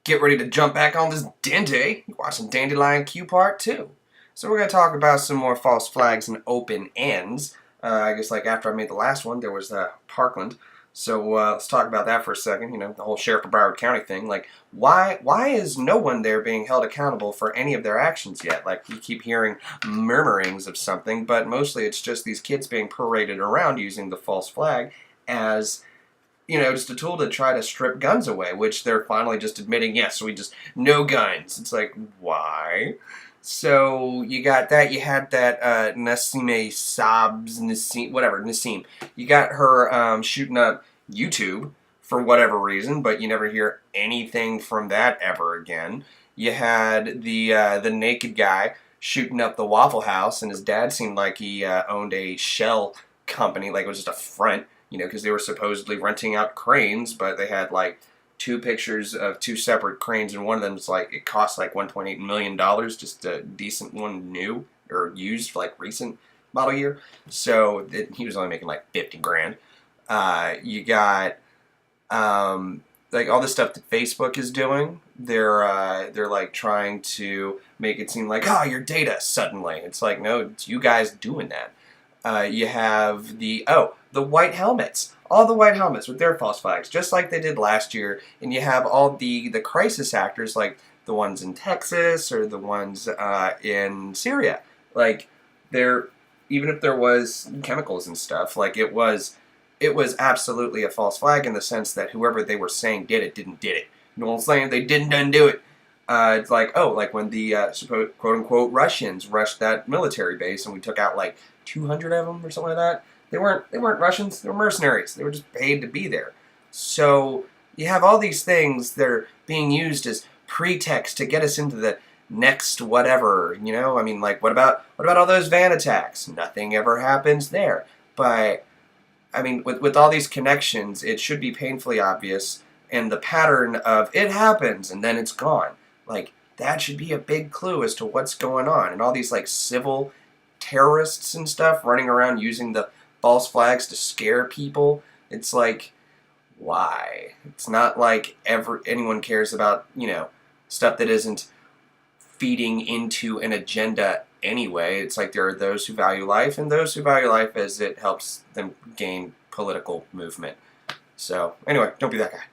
Get ready to jump back on this Dente. Watching Dandelion Q Part 2. So we're going to talk about some more false flags and open ends. I guess like after I made the last one, there was Parkland. So let's talk about that for a second. You know, the whole Sheriff of Broward County thing. Like, why is no one there being held accountable for any of their actions yet? Like, you keep hearing murmurings of something, but mostly it's just these kids being paraded around using the false flag as, you know, just a tool to try to strip guns away, which they're finally just admitting, yes, we just, no guns. It's like, why? So you got that. You had that Nasime Sabs, Nassim. You got her shooting up YouTube for whatever reason, but you never hear anything from that ever again. You had the naked guy shooting up the Waffle House, and his dad seemed like he owned a shell company, like it was just a front, you know, because they were supposedly renting out cranes, but they had like two pictures of two separate cranes, and one of them is like, it cost like $1.8 million, just a decent one, new or used, like recent model year. So he was only making like 50 grand. You got like all the stuff that Facebook is doing. They're like trying to make it seem like, oh, your data suddenly. It's like, no, it's you guys doing that. You have the white helmets. All the white helmets with their false flags, just like they did last year. And you have all the crisis actors, like the ones in Texas or the ones in Syria. Like, even if there was chemicals and stuff, like it was absolutely a false flag in the sense that whoever they were saying did it didn't did it. No one's saying they didn't do it. It's like, oh, like when the quote-unquote Russians rushed that military base and we took out like 200 of them or something like that. They weren't Russians. They were mercenaries. They were just paid to be there. So you have all these things that are being used as pretext to get us into the next whatever. You know, I mean, like what about all those van attacks? Nothing ever happens there. But I mean, with all these connections, it should be painfully obvious, and the pattern of it happens and then it's gone. Like that should be a big clue as to what's going on. And all these like civil terrorists and stuff running around using the false flags to scare people. It's like, why? It's not like anyone cares about, you know, stuff that isn't feeding into an agenda anyway. It's like there are those who value life and those who value life as it helps them gain political movement. So anyway, don't be that guy.